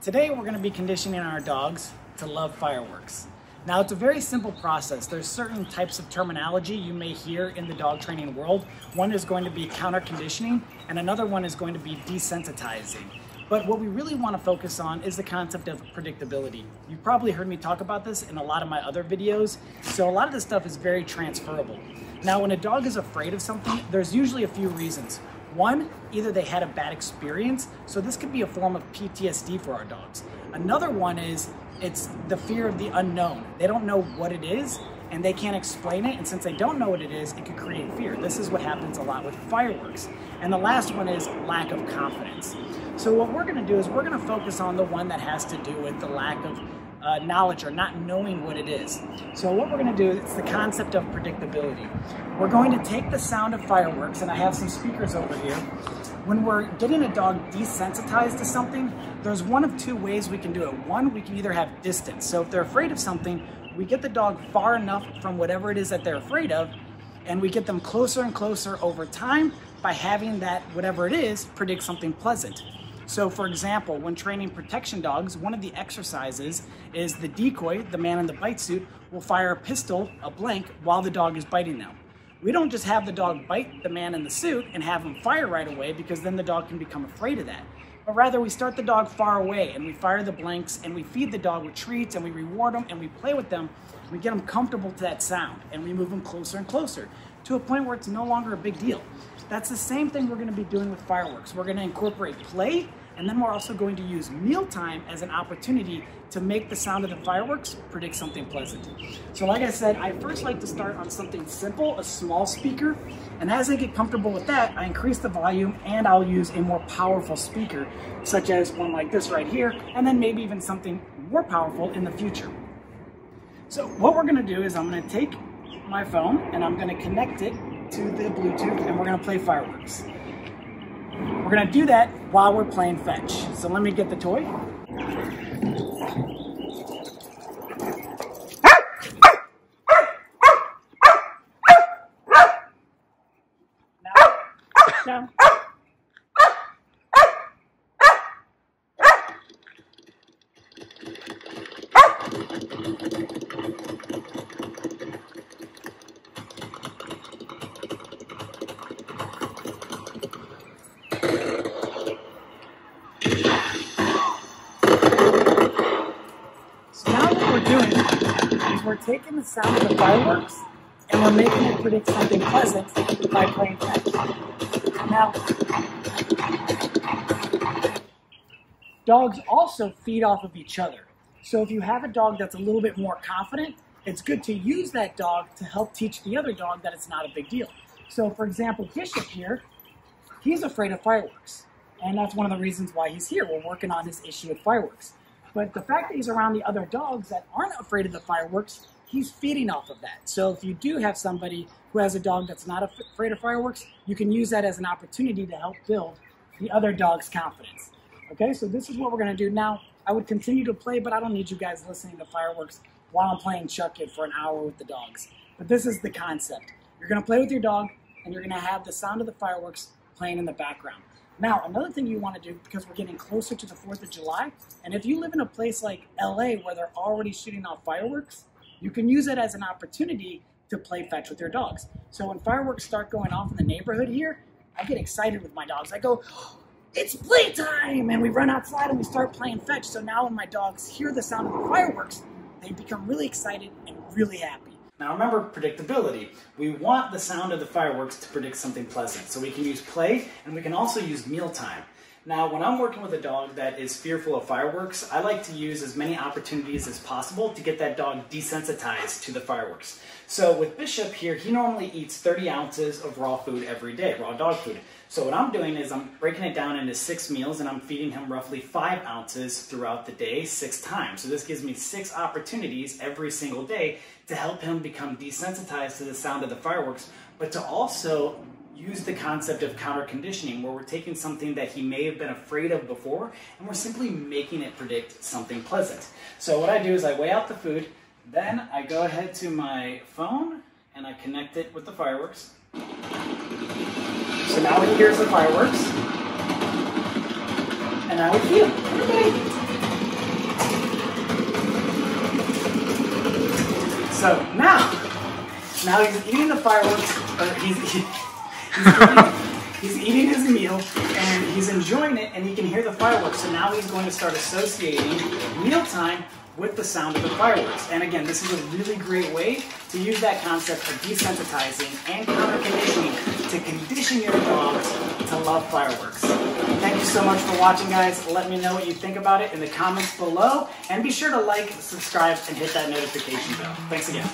Today we're going to be conditioning our dogs to love fireworks. Now it's a very simple process. There's certain types of terminology you may hear in the dog training world. One is going to be counter conditioning and another one is going to be desensitizing. But what we really want to focus on is the concept of predictability. You've probably heard me talk about this in a lot of my other videos, so a lot of this stuff is very transferable. Now when a dog is afraid of something, there's usually a few reasons. One, either they had a bad experience, so this could be a form of PTSD for our dogs. Another one is it's the fear of the unknown. They don't know what it is and they can't explain it, and since they don't know what it is, it could create fear. This is what happens a lot with fireworks. And the last one is lack of confidence. So what we're gonna do is we're gonna focus on the one that has to do with the lack of knowledge or not knowing what it is. So what we're going to do is the concept of predictability. We're going to take the sound of fireworks, and I have some speakers over here. When we're getting a dog desensitized to something, there's one of two ways we can do it. One, we can either have distance. So if they're afraid of something, we get the dog far enough from whatever it is that they're afraid of, and we get them closer and closer over time by having that whatever it is predict something pleasant. So for example, when training protection dogs, one of the exercises is the decoy, the man in the bite suit, will fire a pistol, a blank, while the dog is biting them. We don't just have the dog bite the man in the suit and have him fire right away, because then the dog can become afraid of that. But rather we start the dog far away and we fire the blanks and we feed the dog with treats and we reward them and we play with them. We get them comfortable to that sound and we move them closer and closer to a point where it's no longer a big deal. That's the same thing we're going to be doing with fireworks. We're going to incorporate play, and then we're also going to use mealtime as an opportunity to make the sound of the fireworks predict something pleasant. So like I said, I first like to start on something simple, a small speaker, and as I get comfortable with that, I increase the volume and I'll use a more powerful speaker, such as one like this right here, and then maybe even something more powerful in the future. So what we're going to do is I'm going to take my phone and I'm going to connect it to the Bluetooth and we're going to play fireworks. We're going to do that while we're playing fetch. So let me get the toy. Now. We're taking the sound of the fireworks and we're making it predict something pleasant by playing fetch. Now, dogs also feed off of each other. So if you have a dog that's a little bit more confident, it's good to use that dog to help teach the other dog that it's not a big deal. So for example, Bishop here, he's afraid of fireworks. And that's one of the reasons why he's here. We're working on his issue with fireworks. But the fact that he's around the other dogs that aren't afraid of the fireworks, he's feeding off of that. So if you do have somebody who has a dog that's not afraid of fireworks, you can use that as an opportunity to help build the other dog's confidence. Okay, so this is what we're going to do now. I would continue to play, but I don't need you guys listening to fireworks while I'm playing Chuck It for an hour with the dogs. But this is the concept. You're going to play with your dog, and you're going to have the sound of the fireworks playing in the background. Now, another thing you want to do, because we're getting closer to the 4th of July, and if you live in a place like LA where they're already shooting off fireworks, you can use it as an opportunity to play fetch with your dogs. So when fireworks start going off in the neighborhood here, I get excited with my dogs. I go, oh, it's playtime! And we run outside and we start playing fetch. So now when my dogs hear the sound of the fireworks, they become really excited and really happy. Now remember predictability. We want the sound of the fireworks to predict something pleasant. So we can use play and we can also use mealtime. Now when I'm working with a dog that is fearful of fireworks, I like to use as many opportunities as possible to get that dog desensitized to the fireworks. So with Bishop here, he normally eats 30 ounces of raw food every day, raw dog food. So what I'm doing is I'm breaking it down into 6 meals and I'm feeding him roughly 5 ounces throughout the day, 6 times. So this gives me 6 opportunities every single day to help him become desensitized to the sound of the fireworks, but to also use the concept of counter conditioning, where we're taking something that he may have been afraid of before and we're simply making it predict something pleasant. So what I do is I weigh out the food, then I go ahead to my phone and I connect it with the fireworks. So now he hears the fireworks, and I would feel, okay. So now he's eating the fireworks, or he's eating his meal, and he's enjoying it, and he can hear the fireworks. So now he's going to start associating mealtime with the sound of the fireworks. And again, this is a really great way to use that concept of desensitizing and counter-conditioning to condition your dogs to love fireworks. Thank you so much for watching, guys. Let me know what you think about it in the comments below, and be sure to like, subscribe, and hit that notification bell. Thanks again.